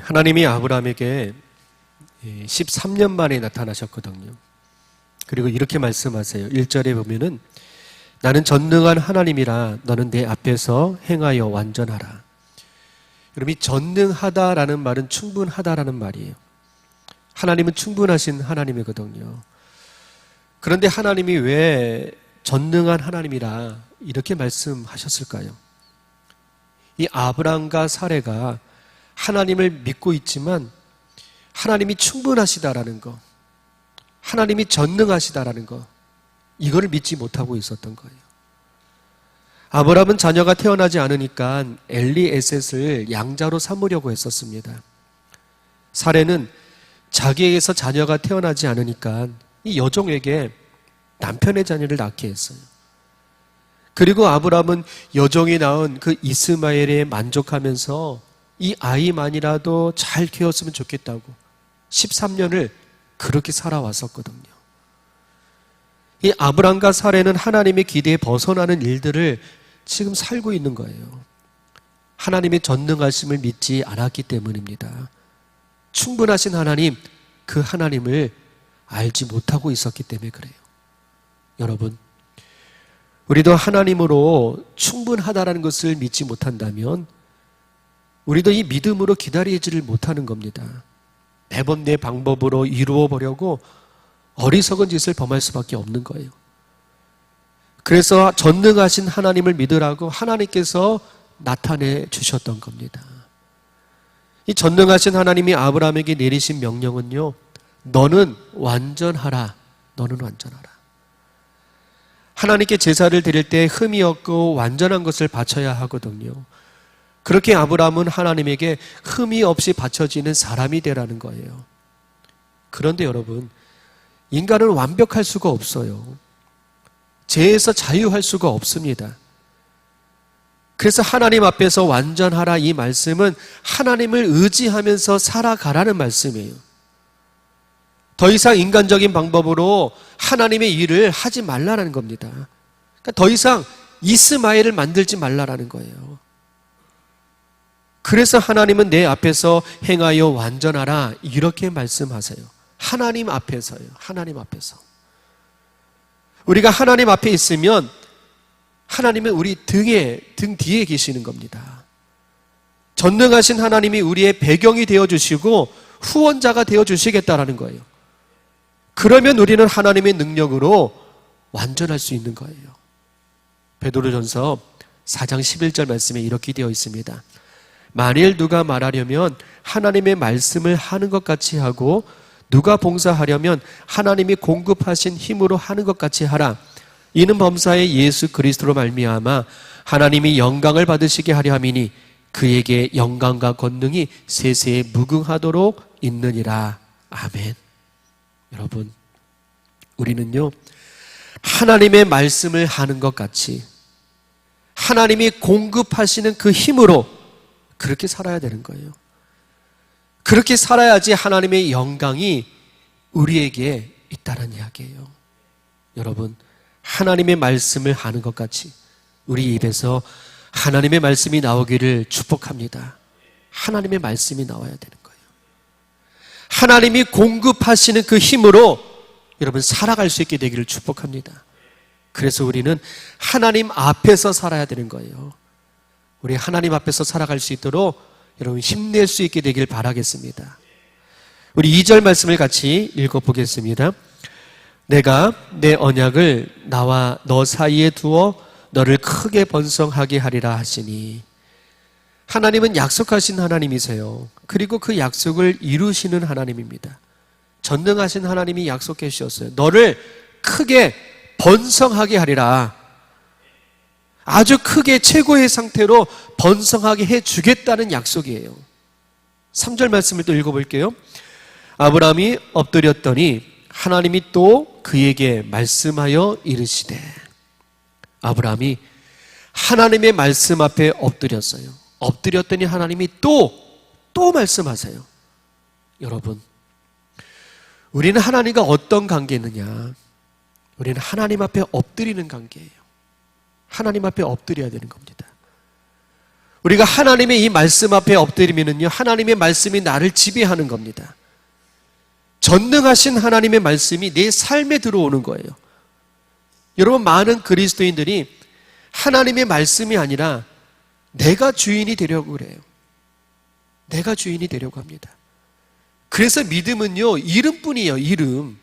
하나님이 아브라함에게 13년 만에 나타나셨거든요. 그리고 이렇게 말씀하세요. 1절에 보면은 나는 전능한 하나님이라 너는 내 앞에서 행하여 완전하라. 여러분, 이 전능하다라는 말은 충분하다라는 말이에요. 하나님은 충분하신 하나님이거든요. 그런데 하나님이 왜 전능한 하나님이라 이렇게 말씀하셨을까요? 이 아브람과 사레가 하나님을 믿고 있지만 하나님이 충분하시다라는 거, 하나님이 전능하시다라는 거, 이거를 믿지 못하고 있었던 거예요. 아브람은 자녀가 태어나지 않으니까 엘리에셋을 양자로 삼으려고 했었습니다. 사레는 자기에게서 자녀가 태어나지 않으니까 이 여종에게 남편의 자녀를 낳게 했어요. 그리고 아브람은 여종이 낳은 그 이스마엘에 만족하면서 이 아이만이라도 잘 키웠으면 좋겠다고 13년을 그렇게 살아왔었거든요. 이 아브람과 사레는 하나님의 기대에 벗어나는 일들을 지금 살고 있는 거예요. 하나님의 전능하심을 믿지 않았기 때문입니다. 충분하신 하나님, 그 하나님을 알지 못하고 있었기 때문에 그래요. 여러분, 우리도 하나님으로 충분하다라는 것을 믿지 못한다면 우리도 이 믿음으로 기다리지를 못하는 겁니다. 매번 내 방법으로 이루어 보려고 어리석은 짓을 범할 수밖에 없는 거예요. 그래서 전능하신 하나님을 믿으라고 하나님께서 나타내 주셨던 겁니다. 이 전능하신 하나님이 아브라함에게 내리신 명령은요, 너는 완전하라. 너는 완전하라. 하나님께 제사를 드릴 때 흠이 없고 완전한 것을 바쳐야 하거든요. 그렇게 아브라함은 하나님에게 흠이 없이 바쳐지는 사람이 되라는 거예요. 그런데 여러분, 인간은 완벽할 수가 없어요. 죄에서 자유할 수가 없습니다. 그래서 하나님 앞에서 완전하라, 이 말씀은 하나님을 의지하면서 살아가라는 말씀이에요. 더 이상 인간적인 방법으로 하나님의 일을 하지 말라는 겁니다. 그러니까 더 이상 이스마엘을 만들지 말라는 거예요. 그래서 하나님은 내 앞에서 행하여 완전하라, 이렇게 말씀하세요. 하나님 앞에서요. 하나님 앞에서. 우리가 하나님 앞에 있으면 하나님은 우리 등 뒤에 계시는 겁니다. 전능하신 하나님이 우리의 배경이 되어주시고 후원자가 되어주시겠다라는 거예요. 그러면 우리는 하나님의 능력으로 완전할 수 있는 거예요. 베드로전서 4장 11절 말씀에 이렇게 되어 있습니다. 만일 누가 말하려면 하나님의 말씀을 하는 것 같이 하고 누가 봉사하려면 하나님이 공급하신 힘으로 하는 것 같이 하라. 이는 범사의 예수 그리스도로 말미암아 하나님이 영광을 받으시게 하려 함이니 그에게 영광과 권능이 세세에 무궁하도록 있느니라. 아멘. 여러분, 우리는요, 하나님의 말씀을 하는 것 같이 하나님이 공급하시는 그 힘으로 그렇게 살아야 되는 거예요. 그렇게 살아야지 하나님의 영광이 우리에게 있다는 이야기예요. 여러분, 하나님의 말씀을 하는 것 같이 우리 입에서 하나님의 말씀이 나오기를 축복합니다. 하나님의 말씀이 나와야 되는 거예요. 하나님이 공급하시는 그 힘으로 여러분 살아갈 수 있게 되기를 축복합니다. 그래서 우리는 하나님 앞에서 살아야 되는 거예요. 우리 하나님 앞에서 살아갈 수 있도록 여러분 힘낼 수 있게 되길 바라겠습니다. 우리 2절 말씀을 같이 읽어보겠습니다. 내가 내 언약을 나와 너 사이에 두어 너를 크게 번성하게 하리라 하시니, 하나님은 약속하신 하나님이세요. 그리고 그 약속을 이루시는 하나님입니다. 전능하신 하나님이 약속해 주셨어요. 너를 크게 번성하게 하리라. 아주 크게 최고의 상태로 번성하게 해주겠다는 약속이에요. 3절 말씀을 또 읽어볼게요. 아브라함이 엎드렸더니 하나님이 또 그에게 말씀하여 이르시되, 아브라함이 하나님의 말씀 앞에 엎드렸어요. 엎드렸더니 하나님이 또 말씀하세요. 여러분, 우리는 하나님과 어떤 관계느냐? 우리는 하나님 앞에 엎드리는 관계예요. 하나님 앞에 엎드려야 되는 겁니다. 우리가 하나님의 이 말씀 앞에 엎드리면은요, 하나님의 말씀이 나를 지배하는 겁니다. 전능하신 하나님의 말씀이 내 삶에 들어오는 거예요. 여러분, 많은 그리스도인들이 하나님의 말씀이 아니라 내가 주인이 되려고 그래요. 내가 주인이 되려고 합니다. 그래서 믿음은요, 이름뿐이에요. 이름.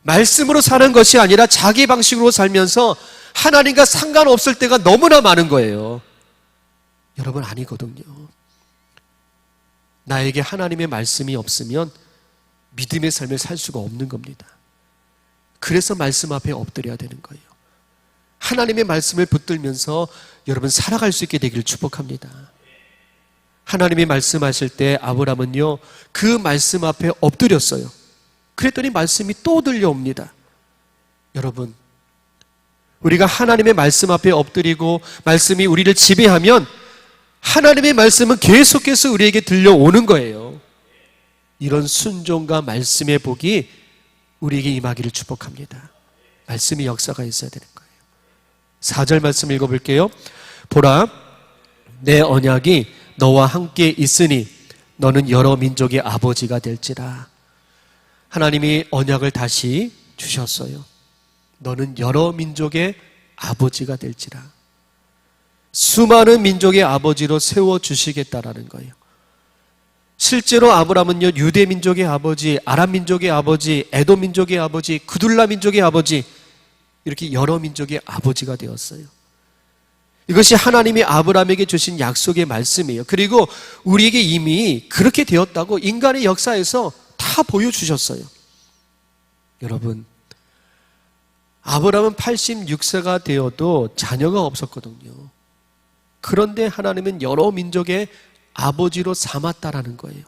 말씀으로 사는 것이 아니라 자기 방식으로 살면서 하나님과 상관없을 때가 너무나 많은 거예요. 여러분, 아니거든요. 나에게 하나님의 말씀이 없으면 믿음의 삶을 살 수가 없는 겁니다. 그래서 말씀 앞에 엎드려야 되는 거예요. 하나님의 말씀을 붙들면서 여러분 살아갈 수 있게 되기를 축복합니다. 하나님이 말씀하실 때 아브라함은요, 그 말씀 앞에 엎드렸어요. 그랬더니 말씀이 또 들려옵니다. 여러분, 우리가 하나님의 말씀 앞에 엎드리고 말씀이 우리를 지배하면 하나님의 말씀은 계속해서 우리에게 들려오는 거예요. 이런 순종과 말씀의 복이 우리에게 임하기를 축복합니다. 말씀의 역사가 있어야 되는 거예요. 4절 말씀 읽어볼게요. 보라, 내 언약이 너와 함께 있으니 너는 여러 민족의 아버지가 될지라. 하나님이 언약을 다시 주셨어요. 너는 여러 민족의 아버지가 될지라. 수많은 민족의 아버지로 세워주시겠다라는 거예요. 실제로 아브라함은요, 유대 민족의 아버지, 아람 민족의 아버지, 에돔 민족의 아버지, 그둘라 민족의 아버지, 이렇게 여러 민족의 아버지가 되었어요. 이것이 하나님이 아브라함에게 주신 약속의 말씀이에요. 그리고 우리에게 이미 그렇게 되었다고 인간의 역사에서 다 보여주셨어요. 여러분, 아브라함은 86세가 되어도 자녀가 없었거든요. 그런데 하나님은 여러 민족의 아버지로 삼았다라는 거예요.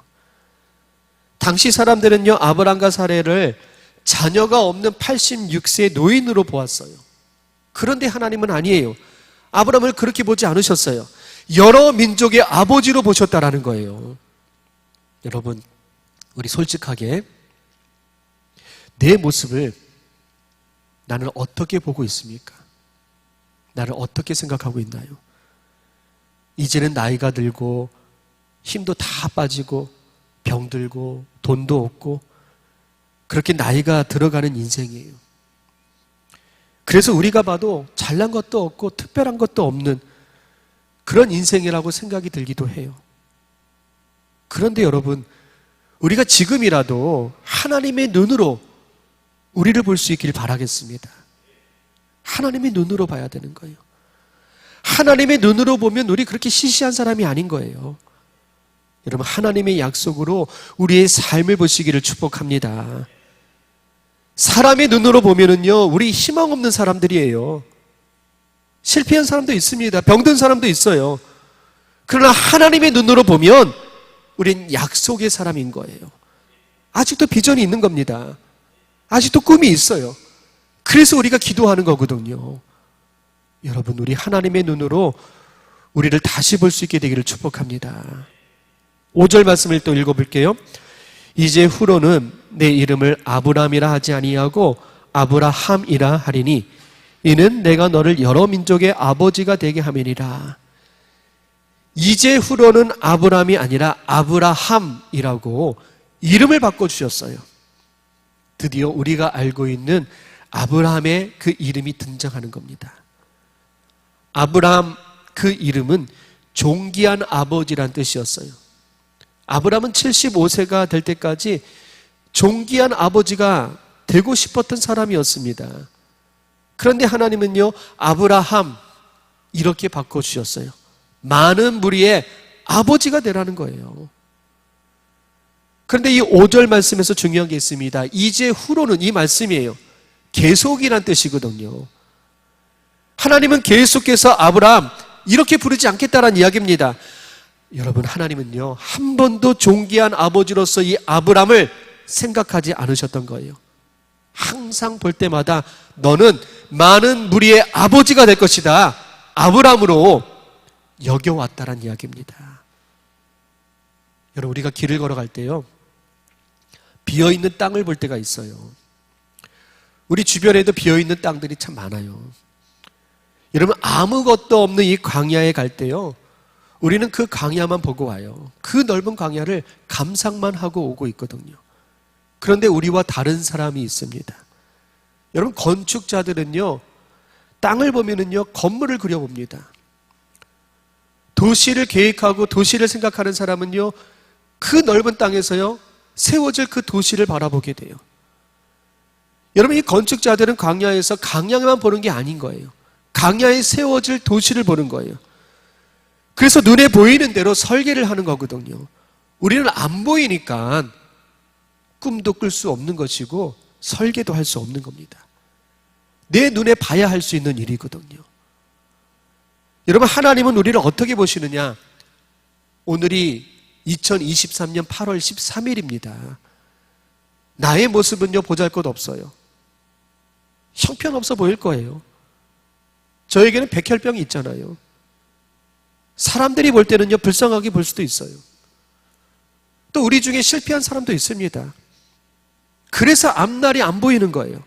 당시 사람들은요, 아브라함과 사레를 자녀가 없는 86세 노인으로 보았어요. 그런데 하나님은 아니에요. 아브라함을 그렇게 보지 않으셨어요. 여러 민족의 아버지로 보셨다라는 거예요. 여러분, 우리 솔직하게 내 모습을 나는 어떻게 보고 있습니까? 나를 어떻게 생각하고 있나요? 이제는 나이가 들고 힘도 다 빠지고 병들고 돈도 없고 그렇게 나이가 들어가는 인생이에요. 그래서 우리가 봐도 잘난 것도 없고 특별한 것도 없는 그런 인생이라고 생각이 들기도 해요. 그런데 여러분, 우리가 지금이라도 하나님의 눈으로 우리를 볼 수 있길 바라겠습니다. 하나님의 눈으로 봐야 되는 거예요. 하나님의 눈으로 보면 우리 그렇게 시시한 사람이 아닌 거예요. 여러분, 하나님의 약속으로 우리의 삶을 보시기를 축복합니다. 사람의 눈으로 보면은요, 우리 희망 없는 사람들이에요. 실패한 사람도 있습니다. 병든 사람도 있어요. 그러나 하나님의 눈으로 보면 우린 약속의 사람인 거예요. 아직도 비전이 있는 겁니다. 아직도 꿈이 있어요. 그래서 우리가 기도하는 거거든요. 여러분, 우리 하나님의 눈으로 우리를 다시 볼 수 있게 되기를 축복합니다. 5절 말씀을 또 읽어볼게요. 이제 후로는 내 이름을 아브람이라 하지 아니하고 아브라함이라 하리니 이는 내가 너를 여러 민족의 아버지가 되게 함이니라. 이제 후로는 아브람이 아니라 아브라함이라고 이름을 바꿔주셨어요. 드디어 우리가 알고 있는 아브라함의 그 이름이 등장하는 겁니다. 아브라함 그 이름은 존귀한 아버지란 뜻이었어요. 아브라함은 75세가 될 때까지 존귀한 아버지가 되고 싶었던 사람이었습니다. 그런데 하나님은요, 아브라함 이렇게 바꿔주셨어요. 많은 무리의 아버지가 되라는 거예요. 그런데 이 5절 말씀에서 중요한 게 있습니다. 이제 후로는, 이 말씀이에요. 계속이란 뜻이거든요. 하나님은 계속해서 아브라함 이렇게 부르지 않겠다라는 이야기입니다. 여러분, 하나님은요, 한 번도 존귀한 아버지로서 이 아브라함을 생각하지 않으셨던 거예요. 항상 볼 때마다 너는 많은 무리의 아버지가 될 것이다, 아브라함으로 여겨왔다라는 이야기입니다. 여러분, 우리가 길을 걸어갈 때요, 비어있는 땅을 볼 때가 있어요. 우리 주변에도 비어있는 땅들이 참 많아요. 여러분, 아무것도 없는 이 광야에 갈 때요, 우리는 그 광야만 보고 와요. 그 넓은 광야를 감상만 하고 오고 있거든요. 그런데 우리와 다른 사람이 있습니다. 여러분, 건축자들은요, 땅을 보면은요, 건물을 그려봅니다. 도시를 계획하고 도시를 생각하는 사람은요, 그 넓은 땅에서요, 세워질 그 도시를 바라보게 돼요. 여러분, 이 건축자들은 광야에서 광야만 보는 게 아닌 거예요. 광야에 세워질 도시를 보는 거예요. 그래서 눈에 보이는 대로 설계를 하는 거거든요. 우리는 안 보이니까 꿈도 꿀 수 없는 것이고 설계도 할 수 없는 겁니다. 내 눈에 봐야 할 수 있는 일이거든요. 여러분, 하나님은 우리를 어떻게 보시느냐? 오늘이 2023년 8월 13일입니다. 나의 모습은요, 보잘것없어요. 형편없어 보일 거예요. 저에게는 백혈병이 있잖아요. 사람들이 볼 때는요, 불쌍하게 볼 수도 있어요. 또 우리 중에 실패한 사람도 있습니다. 그래서 앞날이 안 보이는 거예요.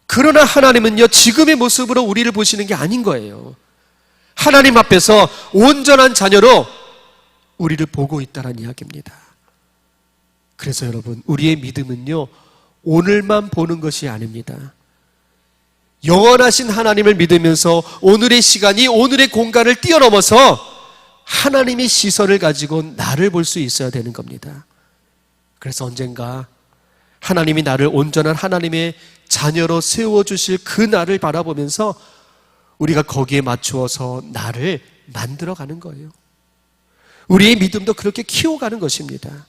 그러나 하나님은요, 지금의 모습으로 우리를 보시는 게 아닌 거예요. 하나님 앞에서 온전한 자녀로 우리를 보고 있다는 이야기입니다. 그래서 여러분, 우리의 믿음은요, 오늘만 보는 것이 아닙니다. 영원하신 하나님을 믿으면서 오늘의 시간이 오늘의 공간을 뛰어넘어서 하나님의 시선을 가지고 나를 볼 수 있어야 되는 겁니다. 그래서 언젠가 하나님이 나를 온전한 하나님의 자녀로 세워주실 그 날을 바라보면서 우리가 거기에 맞추어서 나를 만들어가는 거예요. 우리의 믿음도 그렇게 키워가는 것입니다.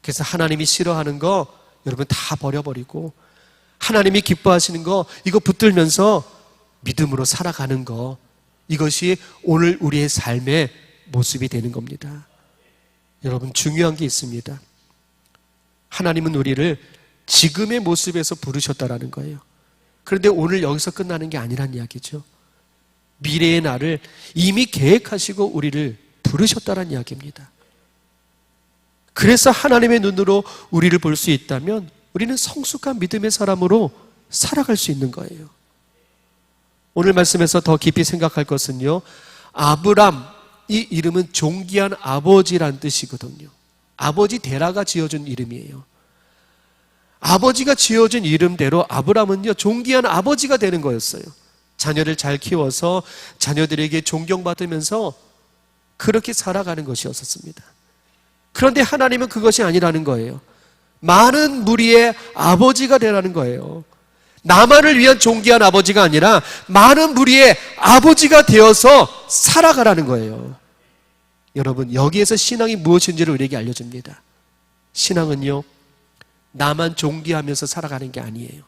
그래서 하나님이 싫어하는 거 여러분 다 버려버리고 하나님이 기뻐하시는 거 이거 붙들면서 믿음으로 살아가는 거, 이것이 오늘 우리의 삶의 모습이 되는 겁니다. 여러분, 중요한 게 있습니다. 하나님은 우리를 지금의 모습에서 부르셨다라는 거예요. 그런데 오늘 여기서 끝나는 게 아니란 이야기죠. 미래의 날을 이미 계획하시고 우리를 부르셨다는 이야기입니다. 그래서 하나님의 눈으로 우리를 볼 수 있다면 우리는 성숙한 믿음의 사람으로 살아갈 수 있는 거예요. 오늘 말씀에서 더 깊이 생각할 것은요, 아브람, 이 이름은 존귀한 아버지란 뜻이거든요. 아버지 데라가 지어준 이름이에요. 아버지가 지어준 이름대로 아브람은요, 존귀한 아버지가 되는 거였어요. 자녀를 잘 키워서 자녀들에게 존경받으면서 그렇게 살아가는 것이었습니다. 그런데 하나님은 그것이 아니라는 거예요. 많은 무리의 아버지가 되라는 거예요. 나만을 위한 존귀한 아버지가 아니라 많은 무리의 아버지가 되어서 살아가라는 거예요. 여러분, 여기에서 신앙이 무엇인지를 우리에게 알려줍니다. 신앙은요, 나만 존귀하면서 살아가는 게 아니에요.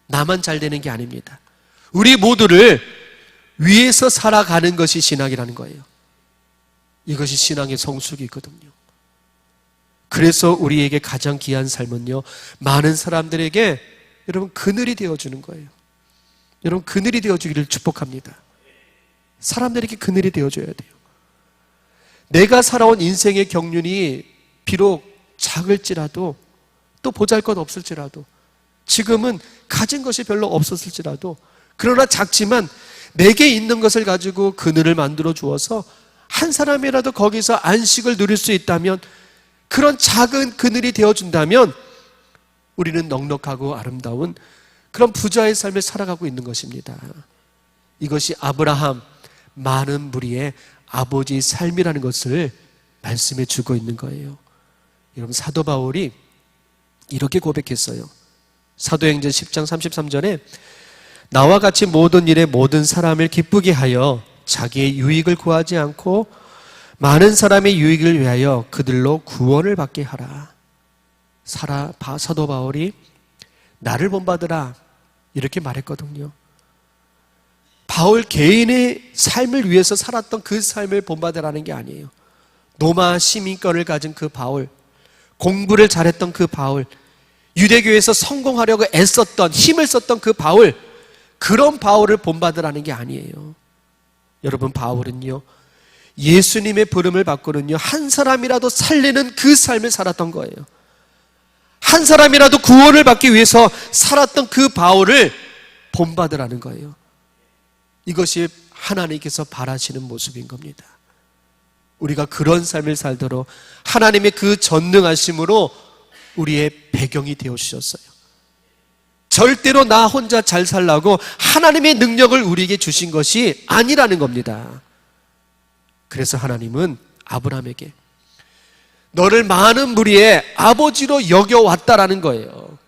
나만 잘 되는 게 아닙니다. 우리 모두를 위해서 살아가는 것이 신앙이라는 거예요. 이것이 신앙의 성숙이거든요. 그래서 우리에게 가장 귀한 삶은요, 많은 사람들에게 여러분 그늘이 되어주는 거예요. 여러분, 그늘이 되어주기를 축복합니다. 사람들에게 그늘이 되어줘야 돼요. 내가 살아온 인생의 경륜이 비록 작을지라도, 또 보잘것 없을지라도, 지금은 가진 것이 별로 없었을지라도, 그러나 작지만 내게 있는 것을 가지고 그늘을 만들어 주어서 한 사람이라도 거기서 안식을 누릴 수 있다면, 그런 작은 그늘이 되어준다면 우리는 넉넉하고 아름다운 그런 부자의 삶을 살아가고 있는 것입니다. 이것이 아브라함, 많은 무리의 아버지의 삶이라는 것을 말씀해 주고 있는 거예요. 여러분, 사도 바울이 이렇게 고백했어요. 사도행전 10장 33절에 나와 같이 모든 일에 모든 사람을 기쁘게 하여 자기의 유익을 구하지 않고 많은 사람의 유익을 위하여 그들로 구원을 받게 하라. 사도 바울이 나를 본받으라 이렇게 말했거든요. 바울 개인의 삶을 위해서 살았던 그 삶을 본받으라는 게 아니에요. 로마 시민권을 가진 그 바울, 공부를 잘했던 그 바울, 유대교에서 성공하려고 애썼던, 힘을 썼던 그 바울, 그런 바울을 본받으라는 게 아니에요. 여러분, 바울은요, 예수님의 부름을 받고는요, 한 사람이라도 살리는 그 삶을 살았던 거예요. 한 사람이라도 구원을 받기 위해서 살았던 그 바울을 본받으라는 거예요. 이것이 하나님께서 바라시는 모습인 겁니다. 우리가 그런 삶을 살도록 하나님의 그 전능하심으로 우리의 배경이 되어주셨어요. 절대로 나 혼자 잘 살라고 하나님의 능력을 우리에게 주신 것이 아니라는 겁니다. 그래서 하나님은 아브라함에게 너를 많은 무리의 아버지로 여겨왔다라는 거예요.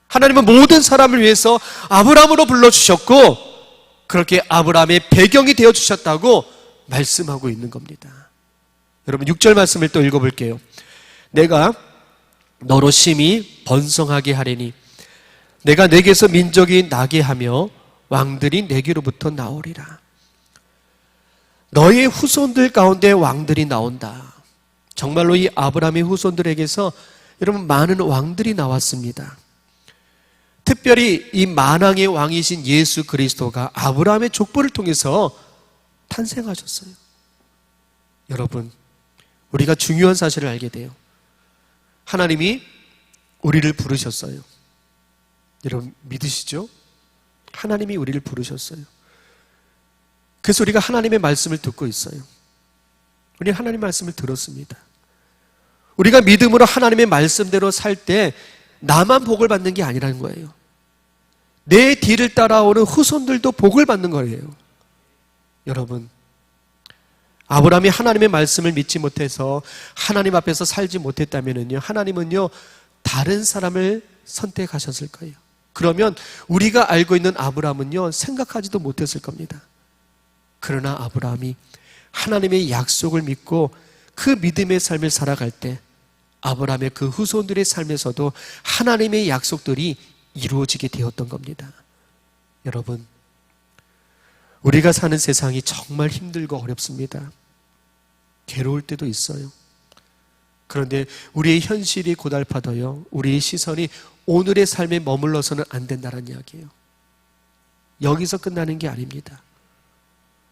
하나님은 모든 사람을 위해서 아브라함으로 불러주셨고 그렇게 아브라함의 배경이 되어주셨다고 말씀하고 있는 겁니다. 여러분 6절 말씀을 또 읽어볼게요. 내가 너로 심히 번성하게 하리니 내가 내게서 민족이 나게 하며 왕들이 내게로부터 나오리라. 너의 후손들 가운데 왕들이 나온다. 정말로 이 아브라함의 후손들에게서 여러분 많은 왕들이 나왔습니다. 특별히 이 만왕의 왕이신 예수 그리스도가 아브라함의 족보를 통해서 탄생하셨어요. 여러분, 우리가 중요한 사실을 알게 돼요. 하나님이 우리를 부르셨어요. 여러분 믿으시죠? 하나님이 우리를 부르셨어요. 그래서 우리가 하나님의 말씀을 듣고 있어요. 우리 하나님의 말씀을 들었습니다. 우리가 믿음으로 하나님의 말씀대로 살 때 나만 복을 받는 게 아니라는 거예요. 내 뒤를 따라오는 후손들도 복을 받는 거예요. 여러분, 아브라함이 하나님의 말씀을 믿지 못해서 하나님 앞에서 살지 못했다면요, 하나님은요 다른 사람을 선택하셨을 거예요. 그러면 우리가 알고 있는 아브라함은요 생각하지도 못했을 겁니다. 그러나 아브라함이 하나님의 약속을 믿고 그 믿음의 삶을 살아갈 때 아브라함의 그 후손들의 삶에서도 하나님의 약속들이 이루어지게 되었던 겁니다. 여러분, 우리가 사는 세상이 정말 힘들고 어렵습니다. 괴로울 때도 있어요. 그런데 우리의 현실이 고달파도요, 우리의 시선이 오늘의 삶에 머물러서는 안 된다는 이야기예요. 여기서 끝나는 게 아닙니다.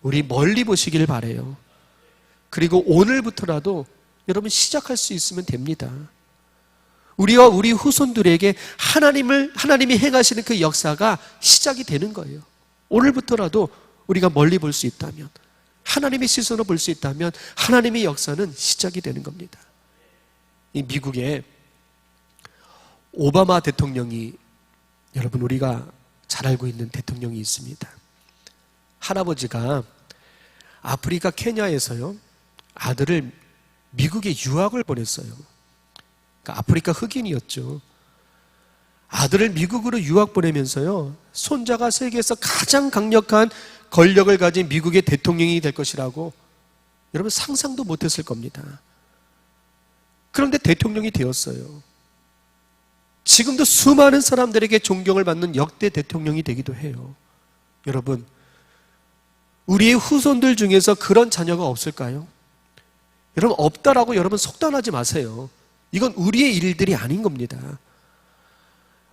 우리 멀리 보시길 바라요. 그리고 오늘부터라도 여러분 시작할 수 있으면 됩니다. 우리와 우리 후손들에게 하나님이 행하시는 그 역사가 시작이 되는 거예요. 오늘부터라도 우리가 멀리 볼 수 있다면, 하나님의 시선으로 볼 수 있다면 하나님의 역사는 시작이 되는 겁니다. 이 미국의 오바마 대통령이, 여러분 우리가 잘 알고 있는 대통령이 있습니다. 할아버지가 아프리카 케냐에서요 아들을 미국에 유학을 보냈어요. 그러니까 아프리카 흑인이었죠. 아들을 미국으로 유학 보내면서요 손자가 세계에서 가장 강력한 권력을 가진 미국의 대통령이 될 것이라고 여러분 상상도 못했을 겁니다. 그런데 대통령이 되었어요. 지금도 수많은 사람들에게 존경을 받는 역대 대통령이 되기도 해요. 여러분, 우리의 후손들 중에서 그런 자녀가 없을까요? 여러분 없다라고 여러분 속단하지 마세요. 이건 우리의 일들이 아닌 겁니다.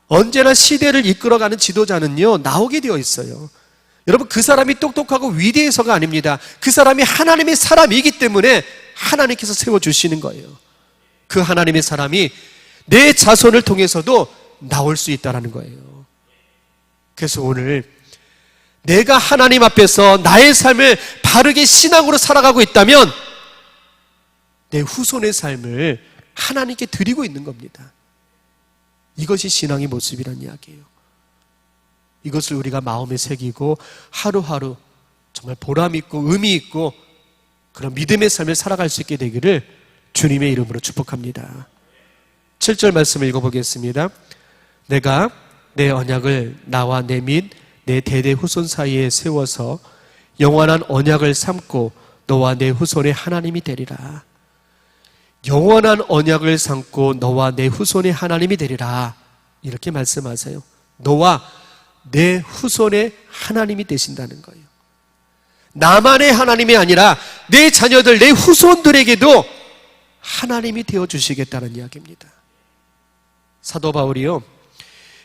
언제나 시대를 이끌어가는 지도자는요 나오게 되어 있어요. 여러분 그 사람이 똑똑하고 위대해서가 아닙니다. 그 사람이 하나님의 사람이기 때문에 하나님께서 세워주시는 거예요. 그 하나님의 사람이 내 자손을 통해서도 나올 수 있다는 거예요. 그래서 오늘 내가 하나님 앞에서 나의 삶을 바르게 신앙으로 살아가고 있다면 내 후손의 삶을 하나님께 드리고 있는 겁니다. 이것이 신앙의 모습이란 이야기예요. 이것을 우리가 마음에 새기고 하루하루 정말 보람있고 의미있고 그런 믿음의 삶을 살아갈 수 있게 되기를 주님의 이름으로 축복합니다. 7절 말씀을 읽어보겠습니다. 내가 내 언약을 나와 내 및 내 대대 후손 사이에 세워서 영원한 언약을 삼고 너와 내 후손의 하나님이 되리라. 영원한 언약을 삼고 너와 내 후손의 하나님이 되리라. 이렇게 말씀하세요. 너와 내 후손의 하나님이 되신다는 거예요. 나만의 하나님이 아니라 내 자녀들, 내 후손들에게도 하나님이 되어주시겠다는 이야기입니다. 사도 바울이요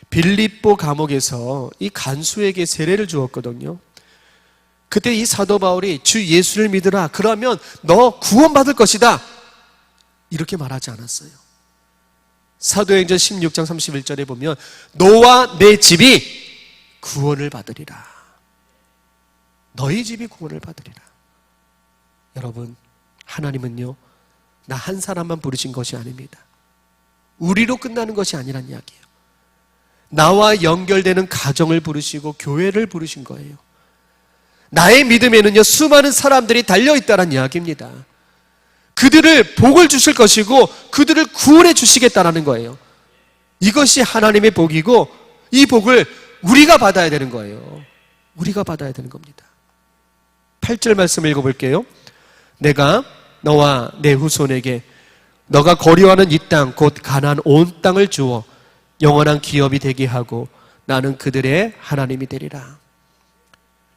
빌립보 감옥에서 이 간수에게 세례를 주었거든요. 그때 이 사도 바울이 주 예수를 믿으라, 그러면 너 구원받을 것이다, 이렇게 말하지 않았어요. 사도행전 16장 31절에 보면 너와 내 집이 구원을 받으리라. 너희 집이 구원을 받으리라. 여러분, 하나님은요, 나 한 사람만 부르신 것이 아닙니다. 우리로 끝나는 것이 아니란 이야기예요. 나와 연결되는 가정을 부르시고 교회를 부르신 거예요. 나의 믿음에는요, 수많은 사람들이 달려있다는 이야기입니다. 그들을 복을 주실 것이고 그들을 구원해 주시겠다는 거예요. 이것이 하나님의 복이고 이 복을 우리가 받아야 되는 거예요. 우리가 받아야 되는 겁니다. 8절 말씀을 읽어볼게요. 내가 너와 내 후손에게 너가 거류하는 이 땅 곧 가나안 온 땅을 주어 영원한 기업이 되게 하고 나는 그들의 하나님이 되리라.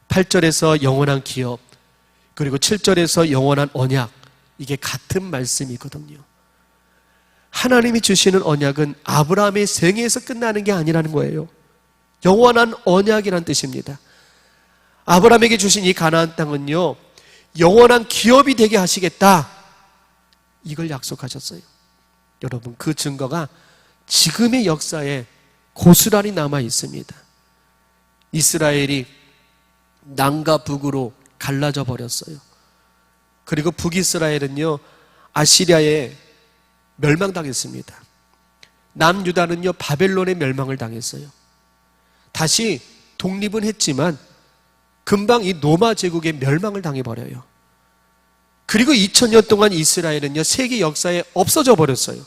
8절에서 영원한 기업, 그리고 7절에서 영원한 언약, 이게 같은 말씀이거든요. 하나님이 주시는 언약은 아브라함의 생애에서 끝나는 게 아니라는 거예요. 영원한 언약이란 뜻입니다. 아브라함에게 주신 이 가나안 땅은요, 영원한 기업이 되게 하시겠다, 이걸 약속하셨어요. 여러분, 그 증거가 지금의 역사에 고스란히 남아 있습니다. 이스라엘이 남과 북으로 갈라져 버렸어요. 그리고 북이스라엘은요, 아시리아에 멸망당했습니다. 남유다는요, 바벨론의 멸망을 당했어요. 다시 독립은 했지만 금방 이 로마 제국의 멸망을 당해버려요. 그리고 2000년 동안 이스라엘은요, 세계 역사에 없어져 버렸어요.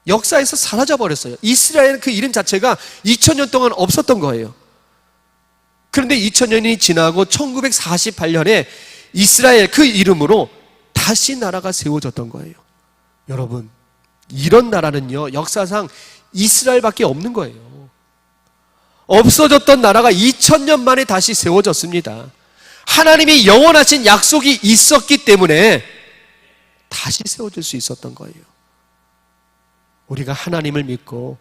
역사에서 사라져 버렸어요. 이스라엘 그 이름 자체가 2000년 동안 없었던 거예요. 그런데 2000년이 지나고 1948년에 이스라엘 그 이름으로 다시 나라가 세워졌던 거예요. 여러분, 이런 나라는요, 역사상 이스라엘밖에 없는 거예요. 없어졌던 나라가 2000년 만에 다시 세워졌습니다. 하나님이 영원하신 약속이 있었기 때문에 다시 세워질 수 있었던 거예요. 우리가 하나님을 믿고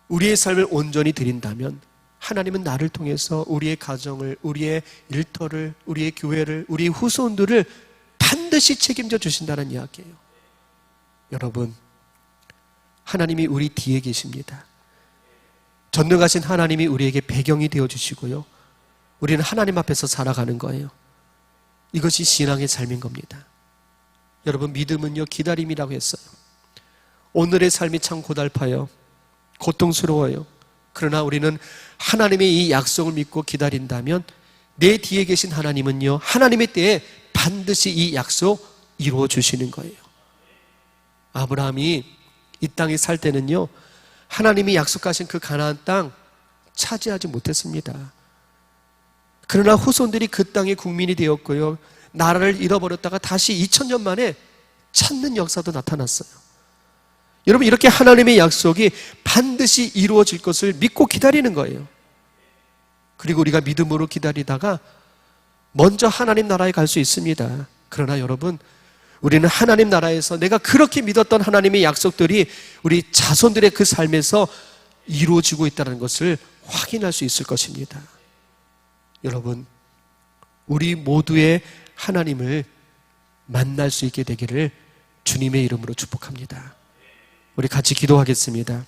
우리의 삶을 온전히 드린다면 하나님은 나를 통해서 우리의 가정을, 우리의 일터를, 우리의 교회를, 우리의 후손들을 반드시 책임져 주신다는 이야기예요. 여러분, 하나님이 우리 뒤에 계십니다. 전능하신 하나님이 우리에게 배경이 되어주시고요, 우리는 하나님 앞에서 살아가는 거예요. 이것이 신앙의 삶인 겁니다. 여러분, 믿음은요, 기다림이라고 했어요. 오늘의 삶이 참 고달파요, 고통스러워요. 그러나 우리는 하나님의 이 약속을 믿고 기다린다면 내 뒤에 계신 하나님은요, 하나님의 때에 반드시 이 약속 이루어 주시는 거예요. 아브라함이 이 땅에 살 때는요, 하나님이 약속하신 그 가나안 땅 차지하지 못했습니다. 그러나 후손들이 그 땅의 국민이 되었고요, 나라를 잃어버렸다가 다시 2000년 만에 찾는 역사도 나타났어요. 여러분, 이렇게 하나님의 약속이 반드시 이루어질 것을 믿고 기다리는 거예요. 그리고 우리가 믿음으로 기다리다가 먼저 하나님 나라에 갈 수 있습니다. 그러나 여러분, 우리는 하나님 나라에서 내가 그렇게 믿었던 하나님의 약속들이 우리 자손들의 그 삶에서 이루어지고 있다는 것을 확인할 수 있을 것입니다. 여러분, 우리 모두의 하나님을 만날 수 있게 되기를 주님의 이름으로 축복합니다. 우리 같이 기도하겠습니다.